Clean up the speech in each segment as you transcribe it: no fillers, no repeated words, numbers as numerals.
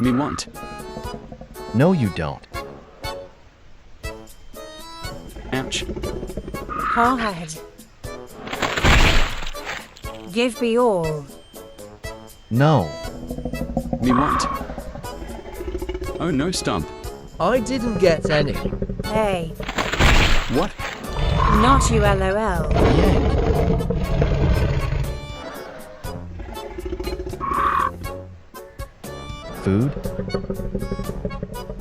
Me want. No, you don't. Ouch. Hard. Give me all. No. Me want. Oh no, Stump. I didn't get any. Hey, What? not you LOL. Yank. Food?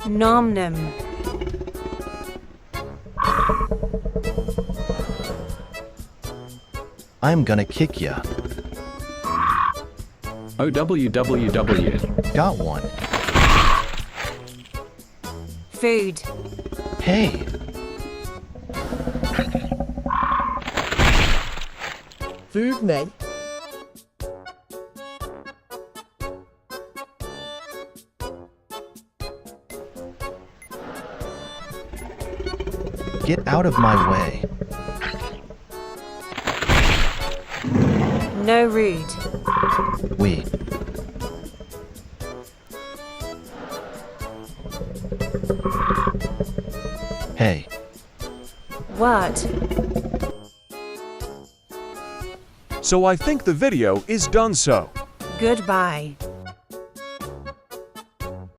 Nom nom. I'm gonna kick ya. OWWW. Got one. Food. Hey. Food me. Get out of my way. No rude. We. Hey. What? So I think the video is done so. Goodbye.